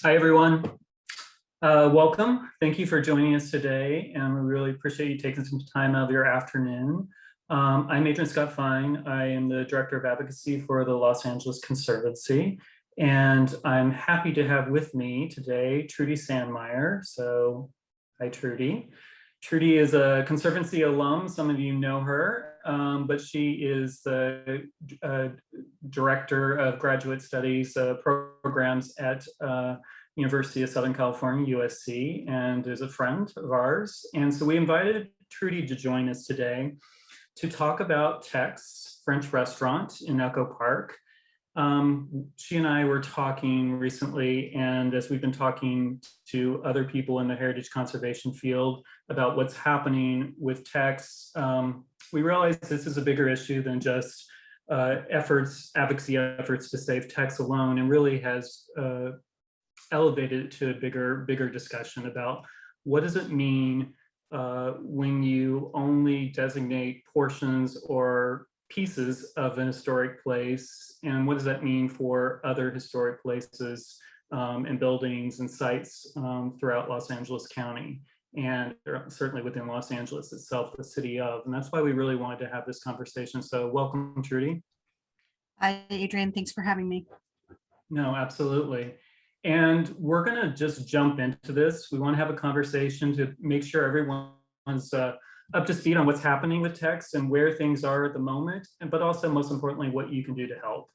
Hi, everyone. Welcome. Thank you for joining us today, and we really appreciate you taking some time out of your afternoon. I'm Adrian Scott Fine. I am the Director of Advocacy for the Los Angeles Conservancy, and I'm happy to have with me today Trudi Sandmeier. So, hi, Trudi. Trudi is a Conservancy alum. Some of you know her, but she is the Director of Graduate Studies programs at University of Southern California, USC, and is a friend of ours. And so we invited Trudi to join us today to talk about Taix French restaurant in Echo Park. She and I were talking recently, and as we've been talking to other people in the heritage conservation field about what's happening with Taix, we realized this is a bigger issue than just advocacy efforts to save Taix alone, and really has elevated it to a bigger discussion about what does it mean when you only designate portions or pieces of an historic place, and what does that mean for other historic places and buildings and sites throughout Los Angeles County, and certainly within Los Angeles itself, the city of. And that's why we really wanted to have this conversation. So welcome, Trudi. Hi, Adrian. Thanks for having me. No, absolutely. And we're going to just jump into this. We want to have a conversation to make sure everyone's up to speed on what's happening with Taix and where things are at the moment, but also most importantly, what you can do to help.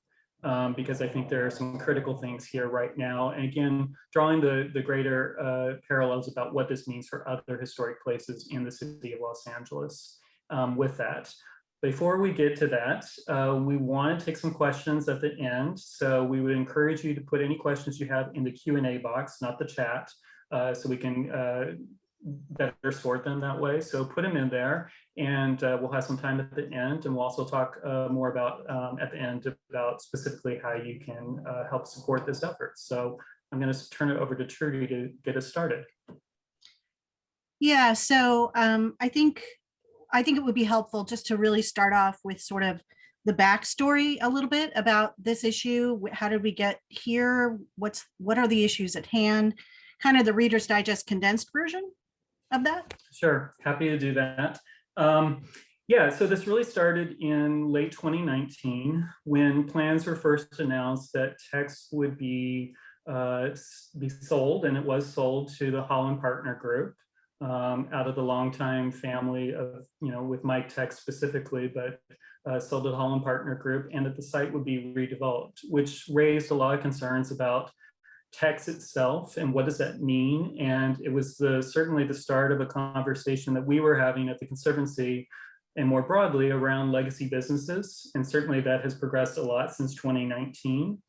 Because I think there are some critical things here right now. And again, drawing the greater parallels about what this means for other historic places in the city of Los Angeles with that. Before we get to that, we want to take some questions at the end. So we would encourage you to put any questions you have in the Q&A box, not the chat, so we can better sort them that way. So put them in there, and we'll have some time at the end. And we'll also talk more about at the end about specifically how you can help support this effort. So I'm going to turn it over to Trudi to get us started. Yeah, so I think it would be helpful just to really start off with sort of the backstory a little bit about this issue. How did we get here? What are the issues at hand? Kind of the Reader's Digest condensed version of that. Sure, happy to do that. Yeah, so this really started in late 2019 when plans were first announced that Taix would be sold, and it was sold to the Holland Partner Group. Out of the longtime family of, with Mike Taix specifically, but sold to the Holland Partner Group, and that the site would be redeveloped, which raised a lot of concerns about Taix itself and what does that mean. And it was certainly the start of a conversation that we were having at the Conservancy and more broadly around legacy businesses. And certainly that has progressed a lot since 2019.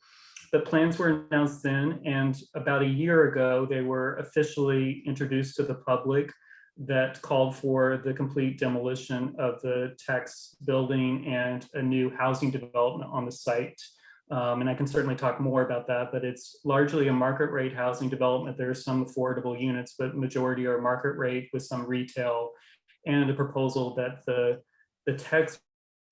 The plans were announced then, and about a year ago, they were officially introduced to the public that called for the complete demolition of the Taix building and a new housing development on the site. And I can certainly talk more about that, but it's largely a market rate housing development. There are some affordable units, but majority are market rate with some retail, and a proposal that the Taix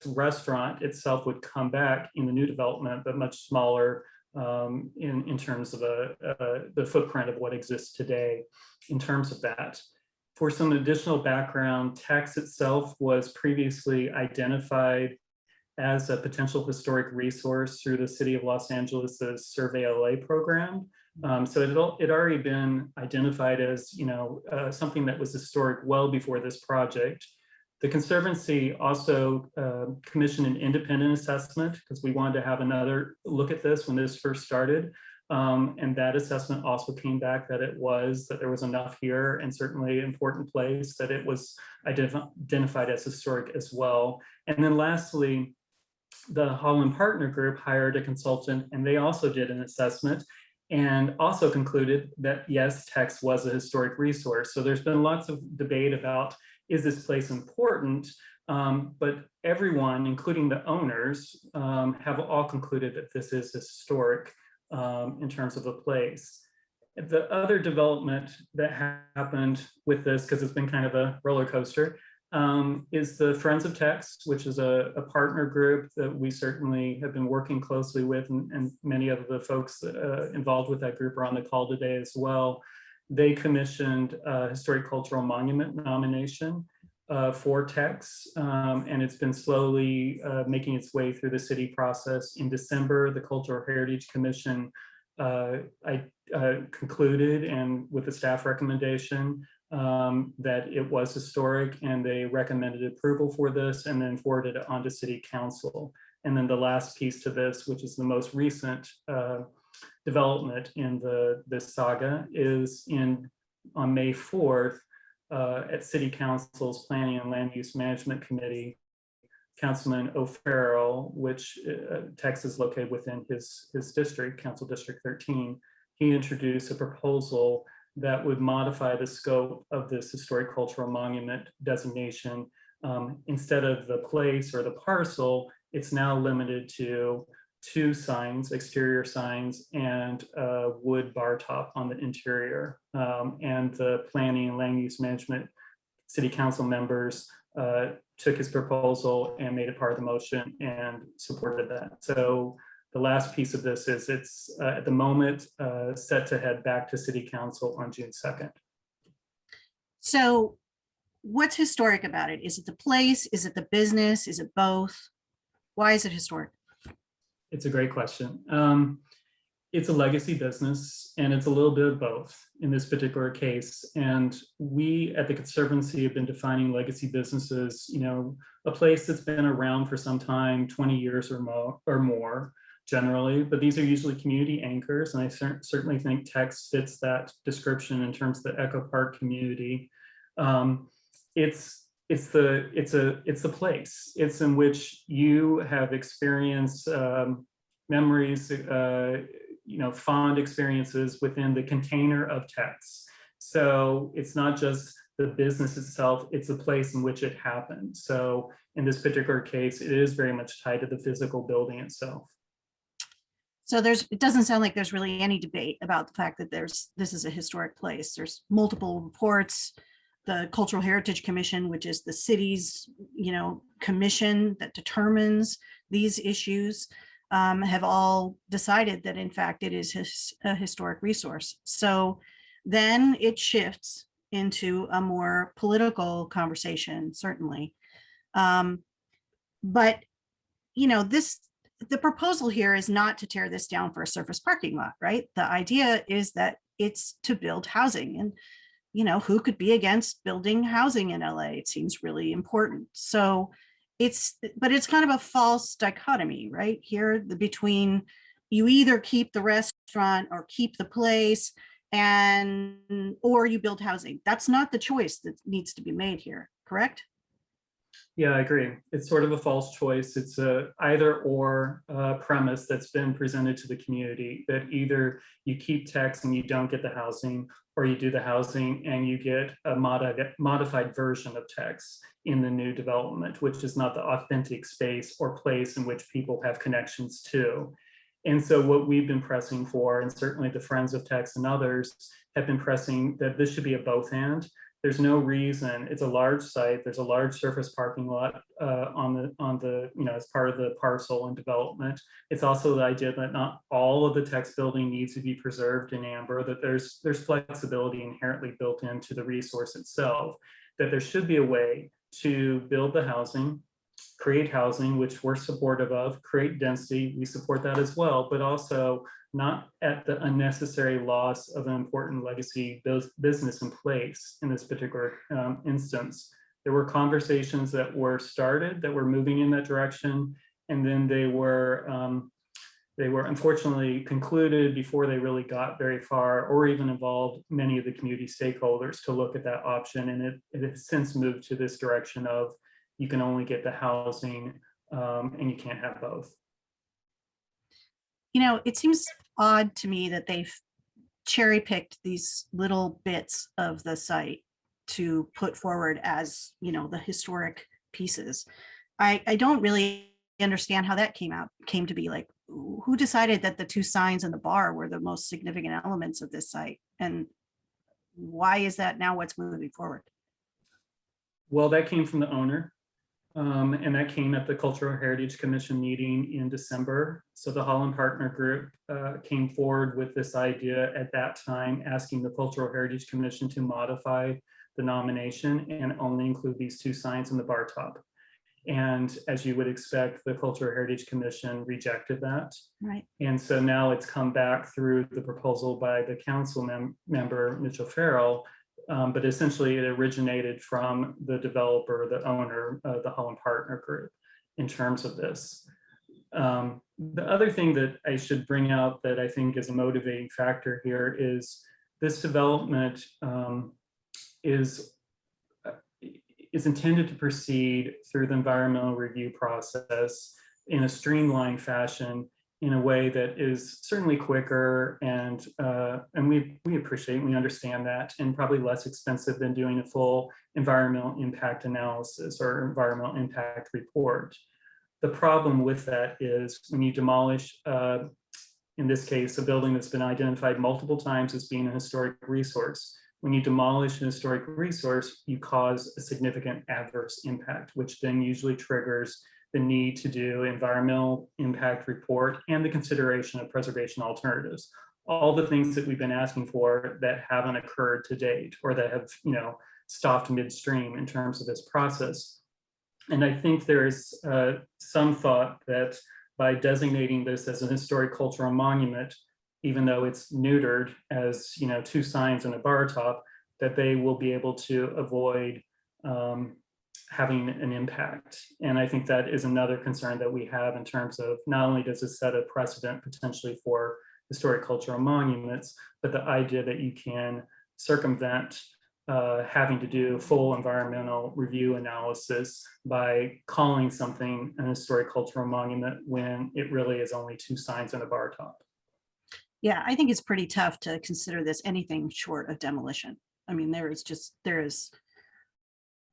restaurant itself would come back in the new development, but much smaller in terms of the footprint of what exists today in terms of that. For some additional background, Taix itself was previously identified as a potential historic resource through the City of Los Angeles's Survey LA program. So it had already been identified as something that was historic well before this project. The Conservancy also commissioned an independent assessment because we wanted to have another look at this when this first started. And that assessment also came back that there was enough here, and certainly an important place, that it was identified as historic as well. And then lastly, the Holland Partner Group hired a consultant, and they also did an assessment and also concluded that yes, Taix was a historic resource. So there's been lots of debate about, is this place important? But everyone, including the owners, have all concluded that this is historic in terms of the place. The other development that happened with this, because it's been kind of a roller coaster, is the Friends of Taix, which is a partner group that we certainly have been working closely with, and many of the folks involved with that group are on the call today as well. They commissioned a historic cultural monument nomination for Taix, and it's been slowly making its way through the city process. In December, the Cultural Heritage Commission concluded, and with the staff recommendation, that it was historic, and they recommended approval for this and then forwarded it on to City Council. And then the last piece to this, which is the most recent development in this saga, is on May 4th at City Council's Planning and Land Use Management Committee, Councilman O'Farrell, which Taix is located within his district, Council District 13, he introduced a proposal that would modify the scope of this historic cultural monument designation. Instead of the place or the parcel, it's now limited to 2 signs, exterior signs, and a wood bar top on the interior. And the Planning and Land Use Management City Council members took his proposal and made it part of the motion and supported that. So the last piece of this is it's at the moment set to head back to City Council on June 2nd. So what's historic about it? Is it the place? Is it the business? Is it both? Why is it historic? It's a great question. It's a legacy business, and it's a little bit of both in this particular case. And we at the Conservancy have been defining legacy businesses, a place that's been around for some time, 20 years or more generally, but these are usually community anchors. And I certainly think Taix fits that description in terms of the Echo Park community. It's the place. It's in which you have experienced memories, fond experiences within the container of Taix. So it's not just the business itself, it's a place in which it happened. So in this particular case, it is very much tied to the physical building itself. So it doesn't sound like there's really any debate about the fact that this is a historic place. There's multiple reports. The Cultural Heritage Commission, which is the city's, commission that determines these issues, have all decided that in fact it is a historic resource. So then it shifts into a more political conversation, certainly. But the proposal here is not to tear this down for a surface parking lot, right? The idea is that it's to build housing, and who could be against building housing in LA? It seems really important. So it's kind of a false dichotomy, right? Here, between you either keep the restaurant or keep the place, or you build housing. That's not the choice that needs to be made here, correct? Yeah, I agree. It's sort of a false choice. It's a either or premise that's been presented to the community, that either you keep Taix and you don't get the housing, or you do the housing and you get a modified version of Taix in the new development, which is not the authentic space or place in which people have connections to. And so what we've been pressing for, and certainly the Friends of Taix and others have been pressing, that this should be a both and. There's no reason. It's a large site. There's a large surface parking lot on the as part of the parcel and development. It's also the idea that not all of the Taix building needs to be preserved in amber, that there's flexibility inherently built into the resource itself, that there should be a way to build the housing, create housing, which we're supportive of, create density, we support that as well, but also not at the unnecessary loss of an important legacy business in place in this particular instance. There were conversations that were started that were moving in that direction, and then they were unfortunately concluded before they really got very far or even involved many of the community stakeholders to look at that option. And it has since moved to this direction of you can only get the housing and you can't have both. It seems odd to me that they've cherry picked these little bits of the site to put forward as, the historic pieces. I don't really understand how that came to be. Like, who decided that the 2 signs and the bar were the most significant elements of this site? And why is that now what's moving forward? Well, that came from the owner. And that came at the Cultural Heritage Commission meeting in December. So the Holland Partner Group came forward with this idea at that time, asking the Cultural Heritage Commission to modify the nomination and only include these two signs in the bar top. And as you would expect, the Cultural Heritage Commission rejected that. Right. And so now it's come back through the proposal by the council member Mitch O'Farrell. But essentially it originated from the developer, the owner of the Holland Partner Group in terms of this. The other thing that I should bring out that I think is a motivating factor here is this development is intended to proceed through the environmental review process in a streamlined fashion, in a way that is certainly quicker, and we appreciate and we understand that, and probably less expensive than doing a full environmental impact analysis or environmental impact report. The problem with that is when you demolish, in this case, a building that's been identified multiple times as being a historic resource, when you demolish an historic resource, you cause a significant adverse impact, which then usually triggers the need to do environmental impact report and the consideration of preservation alternatives. All the things that we've been asking for that haven't occurred to date, or that have, stopped midstream in terms of this process. And I think there is some thought that by designating this as an historic cultural monument, even though it's neutered as two signs and a bar top, that they will be able to avoid having an impact. And I think that is another concern that we have in terms of not only does it set a precedent potentially for historic cultural monuments, but the idea that you can circumvent having to do full environmental review analysis by calling something an historic cultural monument when it really is only two signs and a bar top. Yeah, I think it's pretty tough to consider this anything short of demolition. I mean,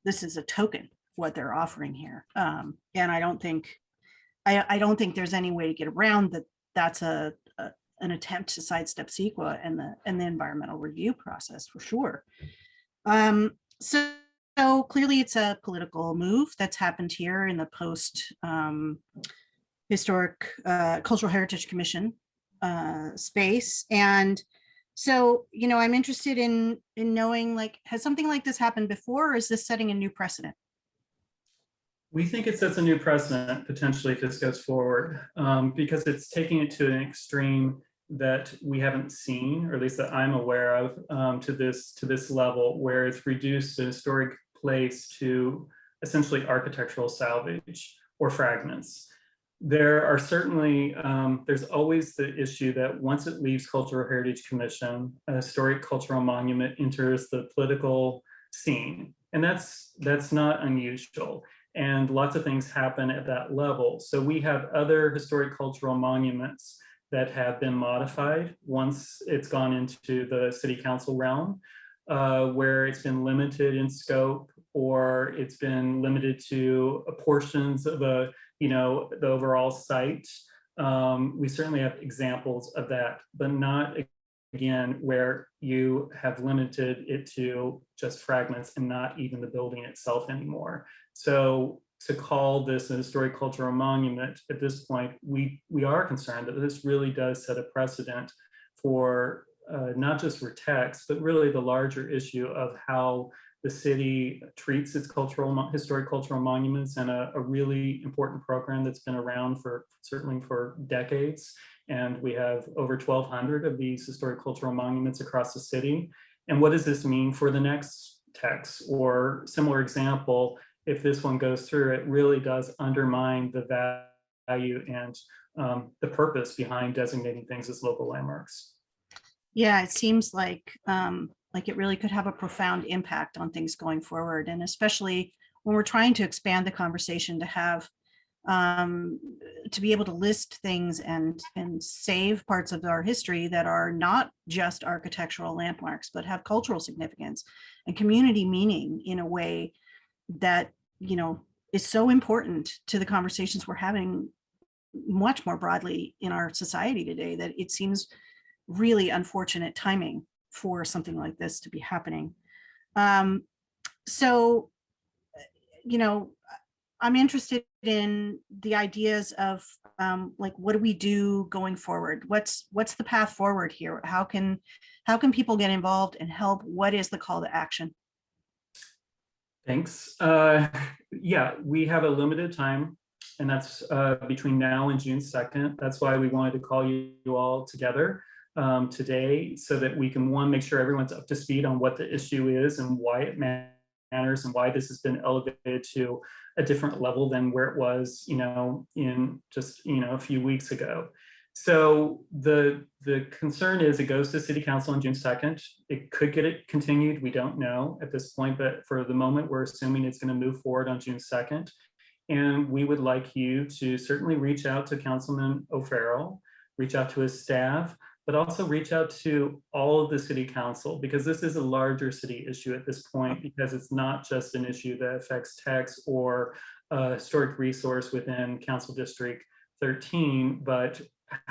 this is a token of what they're offering here. And I don't think there's any way to get around that. That's an attempt to sidestep CEQA and the environmental review process for sure. So clearly it's a political move that's happened here in the post historic Cultural Heritage Commission space. And so, I'm interested in knowing, has something like this happened before, or is this setting a new precedent? We think it sets a new precedent potentially if this goes forward, because it's taking it to an extreme that we haven't seen, or at least that I'm aware of, to this level, where it's reduced a historic place to essentially architectural salvage or fragments. There are certainly, there's always the issue that once it leaves Cultural Heritage Commission, a historic cultural monument enters the political scene. And that's not unusual. And lots of things happen at that level. So we have other historic cultural monuments that have been modified once it's gone into the city council realm, where it's been limited in scope, or it's been limited to portions of the overall site. We certainly have examples of that, but not, again, where you have limited it to just fragments and not even the building itself anymore. So to call this a historic cultural monument at this point, we are concerned that this really does set a precedent for not just for Taix, but really the larger issue of how the city treats its historic cultural monuments, and a really important program that's been around certainly for decades. And we have over 1,200 of these historic cultural monuments across the city. And what does this mean for the next Taix or similar example? If this one goes through, it really does undermine the value and the purpose behind designating things as local landmarks. Yeah, it seems like it really could have a profound impact on things going forward, and especially when we're trying to expand the conversation to have to be able to list things and save parts of our history that are not just architectural landmarks, but have cultural significance and community meaning in a way that is so important to the conversations we're having much more broadly in our society today, that it seems really unfortunate timing for something like this to be happening. So you know, I'm interested in the ideas of like, what do we do going forward? What's the path forward here? How can people get involved and help? What is the call to action? Thanks. Yeah, we have a limited time, and that's between now and June 2nd. That's why we wanted to call you all together today, so that we can, one, make sure everyone's up to speed on what the issue is and why it matters and why this has been elevated to a different level than where it was, in just, a few weeks ago. So the concern is it goes to City Council on June 2nd. It could get it continued. We don't know at this point, but for the moment, we're assuming it's going to move forward on June 2nd. And we would like you to certainly reach out to Councilman O'Farrell, reach out to his staff, but also reach out to all of the City Council, because this is a larger city issue at this point, because it's not just an issue that affects Taix or a historic resource within Council District 13, but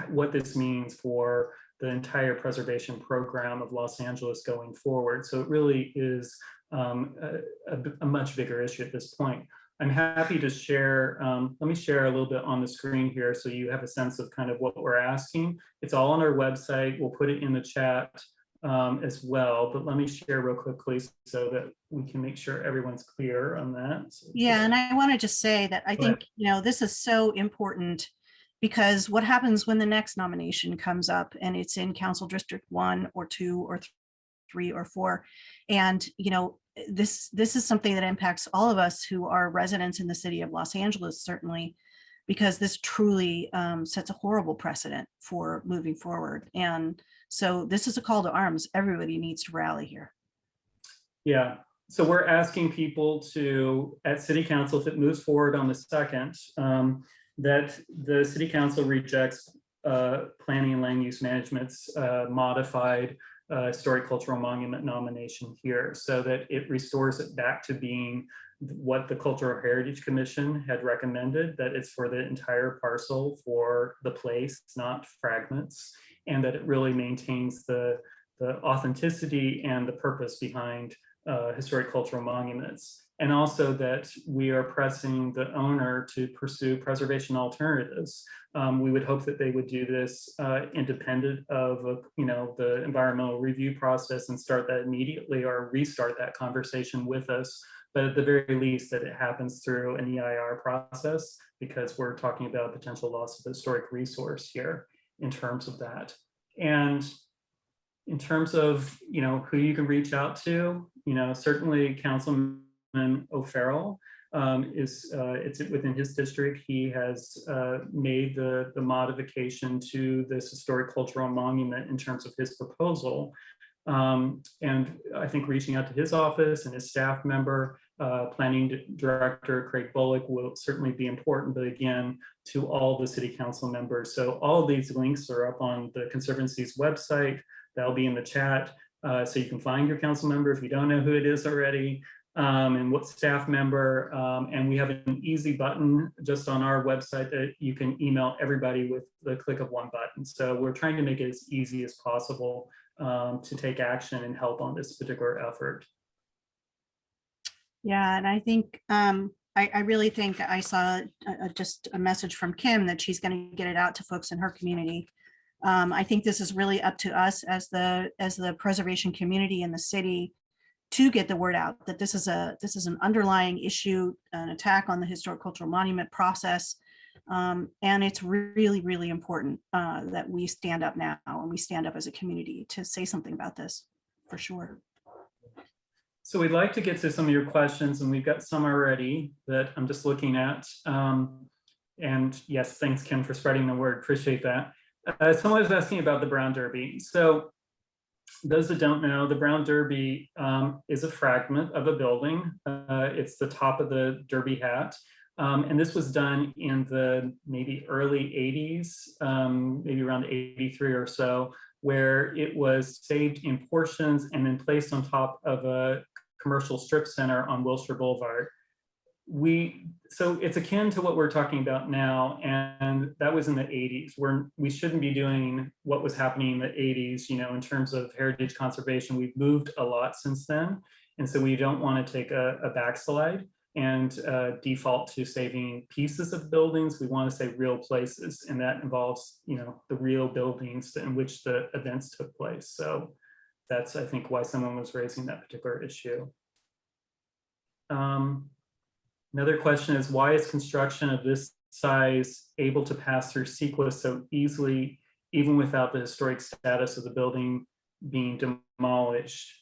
what this means for the entire preservation program of Los Angeles going forward. So it really is a much bigger issue at this point. I'm happy to share, let me share a little bit on the screen here so you have a sense of kind of what we're asking. It's all on our website. We'll put it in the chat as well, but let me share real quickly so that we can make sure everyone's clear on that. So yeah, and I want to just say that I think, this is so important, because what happens when the next nomination comes up and it's in Council District 1 or 2 or 3 or 4, and this is something that impacts all of us who are residents in the city of Los Angeles, certainly, because this truly sets a horrible precedent for moving forward. And so this is a call to arms. Everybody needs to rally here. Yeah, so we're asking people to, at City Council, if it moves forward on the 2nd, that the City Council rejects Planning and Land Use Management's modified historic cultural monument nomination here, so that it restores it back to being what the Cultural Heritage Commission had recommended, that it's for the entire parcel for the place, not fragments, and that it really maintains the authenticity and the purpose behind historic cultural monuments. And also that we are pressing the owner to pursue preservation alternatives. We would hope that they would do this independent of the environmental review process and start that immediately, or restart that conversation with us. But at the very least, that it happens through an EIR process, because we're talking about potential loss of historic resource here in terms of that. And in terms of who you can reach out to, certainly Councilman O'Farrell it's within his district. He has made the modification to this historic cultural monument in terms of his proposal. And I think reaching out to his office and his staff member, planning director Craig Bullock, will certainly be important, but again, to all the City Council members. So all of these links are up on the Conservancy's website. That'll be in the chat, so you can find your council member if you don't know who it is already, and what staff member. And we have an easy button just on our website that you can email everybody with the click of one button. So we're trying to make it as easy as possible to take action and help on this particular effort. Yeah, and I think I really think I saw just a message from Kim that she's going to get it out to folks in her community. I think this is really up to us as the preservation community in the city to get the word out that this is an underlying issue, an attack on the historic cultural monument process. And it's really, really important that we stand up now, and we stand up as a community to say something about this, for sure. So we'd like to get to some of your questions, and we've got some already that I'm just looking at. And yes, thanks, Kim, for spreading the word. Appreciate that. Someone was asking about the Brown Derby. So those that don't know, the Brown Derby is a fragment of a building. It's the top of the derby hat. And this was done in the maybe early 80s, maybe around 83 or so, where it was saved in portions and then placed on top of a commercial strip center on Wilshire Boulevard. So it's akin to what we're talking about now, and that was in the 80s. We shouldn't be doing what was happening in the 80s, in terms of heritage conservation. We've moved a lot since then, and so we don't want to take a backslide. and default to saving pieces of buildings. We want to say real places, and that involves, the real buildings in which the events took place. So that's, I think, why someone was raising that particular issue. Another question is, why is construction of this size able to pass through CEQA so easily, even without the historic status of the building being demolished?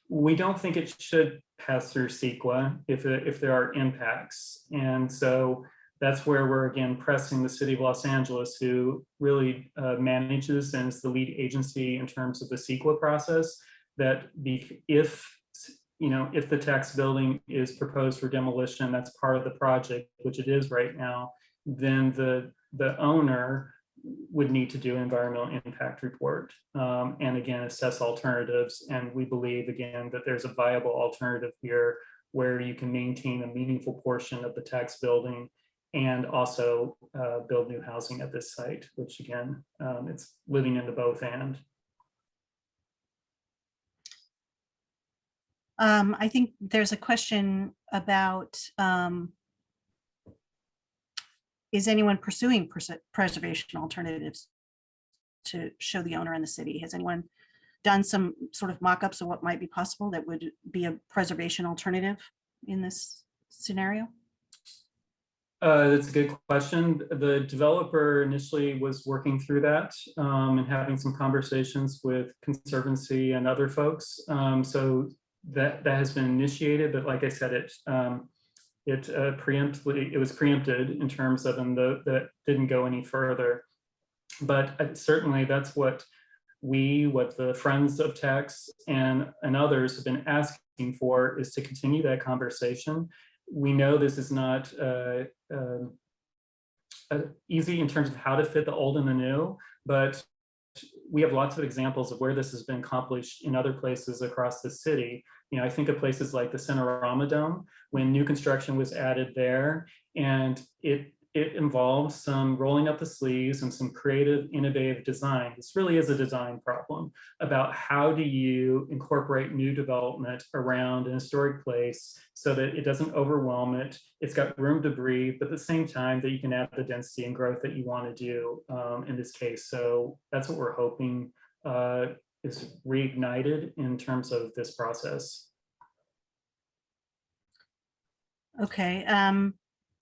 We don't think it should pass through CEQA if there are impacts. And so that's where we're again pressing the city of Los Angeles, who really manages and is the lead agency in terms of the CEQA process, that if the Taix building is proposed for demolition, that's part of the project, which it is right now, then the owner would need to do an environmental impact report, and again, assess alternatives. And we believe, again, that there's a viable alternative here where you can maintain a meaningful portion of the Taix building and also build new housing at this site, which again, it's living into both and. I think there's a question about, is anyone pursuing preservation alternatives to show the owner and the city? Has anyone done some sort of mock-ups of what might be possible that would be a preservation alternative in this scenario? That's a good question. The developer initially was working through that and having some conversations with Conservancy and other folks. So that has been initiated, but like I said, it was preempted in terms of, and that didn't go any further. But certainly that's what the Friends of Taix and others have been asking for, is to continue that conversation. We know this is not easy in terms of how to fit the old and the new, but we have lots of examples of where this has been accomplished in other places across the city. I think of places like the Cinerama Dome, when new construction was added there, and it involves some rolling up the sleeves and some creative, innovative design. This really is a design problem about how do you incorporate new development around an historic place so that it doesn't overwhelm it. It's got room to breathe, but at the same time that you can add the density and growth that you want to do in this case. So that's what we're hoping is reignited in terms of this process. Okay.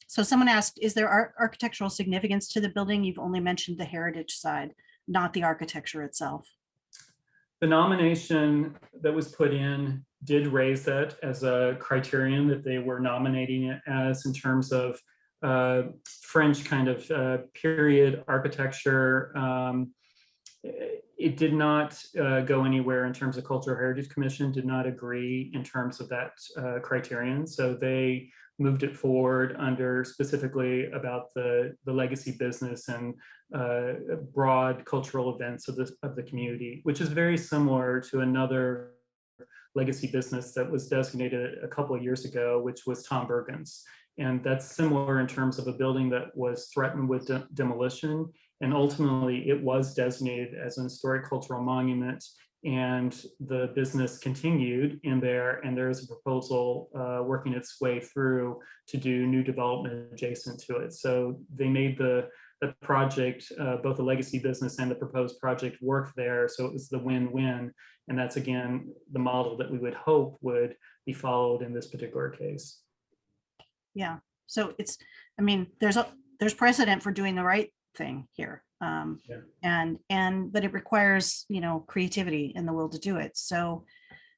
So someone asked, is there architectural significance to the building? You've only mentioned the heritage side, not the architecture itself. The nomination that was put in did raise that as a criterion that they were nominating it as, in terms of French kind of period architecture. It did not go anywhere in terms of Cultural Heritage Commission, did not agree in terms of that criterion. So they moved it forward under specifically about the legacy business and broad cultural events of the community, which is very similar to another legacy business that was designated a couple of years ago, which was Tom Bergen's. And that's similar in terms of a building that was threatened with demolition. And ultimately it was designated as an historic cultural monument, and the business continued in there, and there is a proposal working its way through to do new development adjacent to it. So they made the project, both the legacy business and the proposed project, work there. So it was the win-win. And that's, again, the model that we would hope would be followed in this particular case. Yeah. So it's, I mean, there's precedent for doing the right thing here. Yeah. But it requires, creativity and the will to do it. So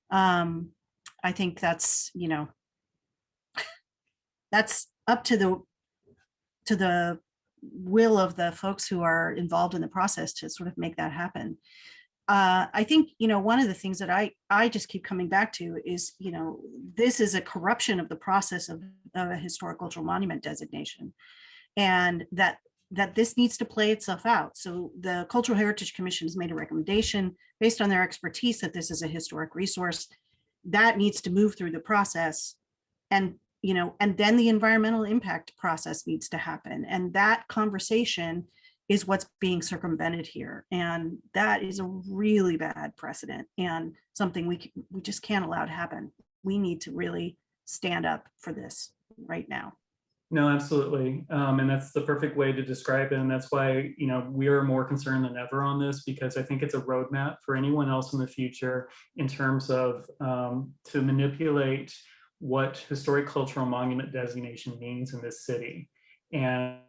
I think that's, that's up to the will of the folks who are involved in the process to sort of make that happen. I think, one of the things that I just keep coming back to is, this is a corruption of the process of a historic cultural monument designation, and that this needs to play itself out. So the Cultural Heritage Commission has made a recommendation based on their expertise that this is a historic resource that needs to move through the process, and then the environmental impact process needs to happen. And that conversation is what's being circumvented here. And that is a really bad precedent and something we just can't allow to happen. We need to really stand up for this right now. No, absolutely. And that's the perfect way to describe it. And that's why, we are more concerned than ever on this, because I think it's a roadmap for anyone else in the future in terms of to manipulate what historic cultural monument designation means in this city, and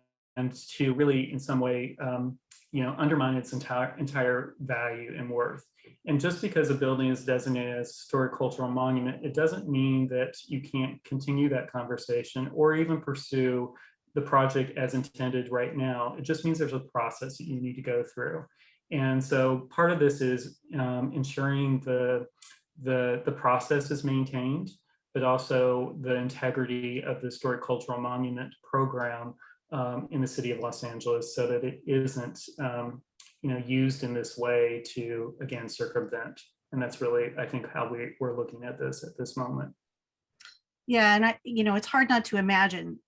to really in some way, undermine its entire value and worth. And just because a building is designated as a historic cultural monument, it doesn't mean that you can't continue that conversation or even pursue the project as intended right now. It just means there's a process that you need to go through. And so part of this is ensuring the process is maintained, but also the integrity of the historic cultural monument program in the city of Los Angeles, so that it isn't used in this way to, again, circumvent. And that's really, I think, how we're looking at this moment. Yeah, and it's hard not to imagine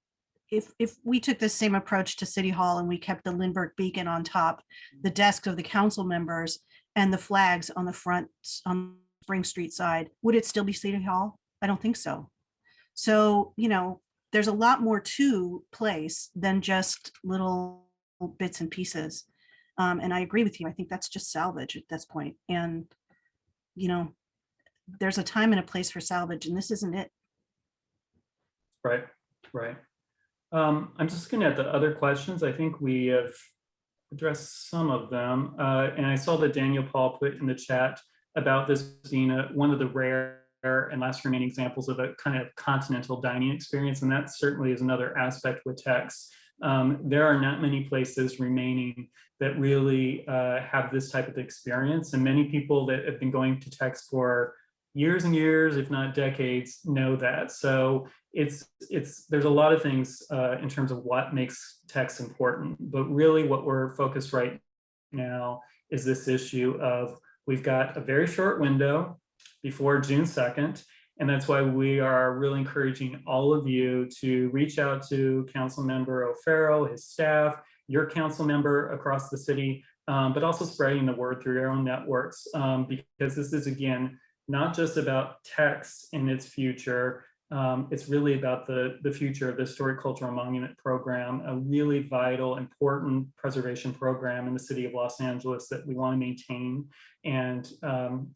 if we took the same approach to City Hall and we kept the Lindbergh beacon on top, the desks of the council members, and the flags on the front on Spring Street side, would it still be City Hall? I don't think so. So, there's a lot more to place than just little bits and pieces. And I agree with you. I think that's just salvage at this point. And, there's a time and a place for salvage, and this isn't it. Right. I'm just looking at the other questions. I think we have addressed some of them. And I saw that Daniel Paul put in the chat about this being one of the rare and last remaining examples of a kind of continental dining experience. And that certainly is another aspect with Taix. There are not many places remaining that really have this type of experience. And many people that have been going to Taix for years and years, if not decades, know that. So there's a lot of things in terms of what makes Taix important, but really what we're focused right now is this issue of, we've got a very short window before June 2nd. And that's why we are really encouraging all of you to reach out to Councilmember O'Farrell, his staff, your council member across the city, but also spreading the word through your own networks, because this is, again, not just about Taix and its future. It's really about the future of the Historic Cultural Monument Program, a really vital, important preservation program in the city of Los Angeles that we want to maintain, and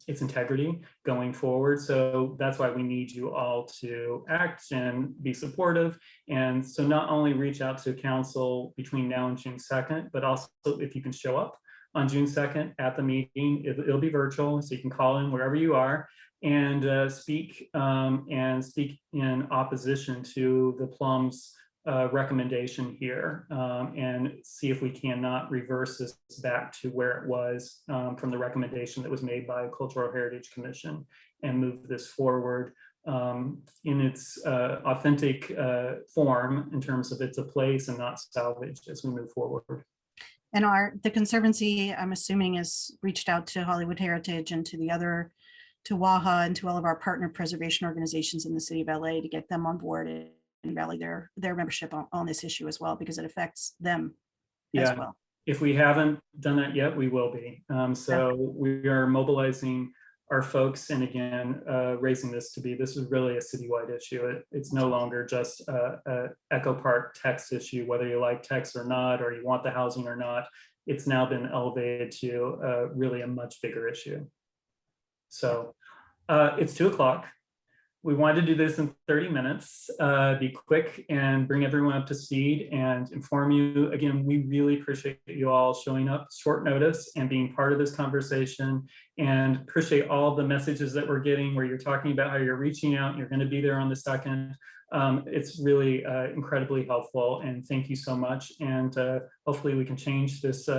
its integrity going forward. So that's why we need you all to act and be supportive. And so not only reach out to council between now and June 2nd, but also if you can show up on June 2nd at the meeting. It'll be virtual, so you can call in wherever you are and speak in opposition to the PLUM's recommendation here, and see if we cannot reverse this back to where it was from the recommendation that was made by Cultural Heritage Commission, and move this forward in its authentic form in terms of it's a place and not salvaged as we move forward. And the Conservancy, I'm assuming, has reached out to Hollywood Heritage and to to WAHA and to all of our partner preservation organizations in the city of LA to get them on board and rally their membership on this issue as well, because it affects them as well. If we haven't done that yet, we will be. So we are mobilizing our folks, and again, raising this is really a citywide issue. It's no longer just a Echo Park Taix issue, whether you like Taix or not, or you want the housing or not. It's now been elevated to really a much bigger issue. So it's 2 o'clock. We wanted to do this in 30 minutes, be quick and bring everyone up to speed and inform you. Again, we really appreciate you all showing up short notice and being part of this conversation, and appreciate all the messages that we're getting where you're talking about how you're reaching out, you're going to be there on the 2nd. It's really incredibly helpful, and thank you so much. And hopefully we can change this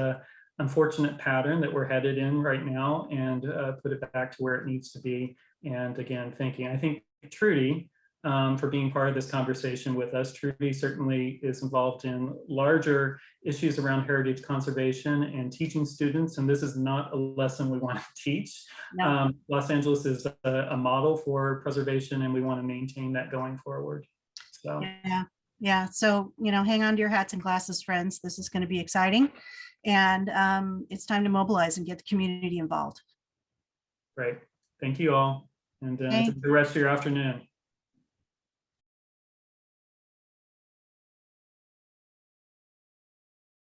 unfortunate pattern that we're headed in right now and put it back to where it needs to be. And again, thank you. I think Trudi for being part of this conversation with us. Trudi certainly is involved in larger issues around heritage conservation and teaching students, and this is not a lesson we want to teach. No. Los Angeles is a model for preservation, and we want to maintain that going forward. So yeah. So hang on to your hats and glasses, friends. This is going to be exciting, and it's time to mobilize and get the community involved. Great. Thank you all, and enjoy the rest of your afternoon.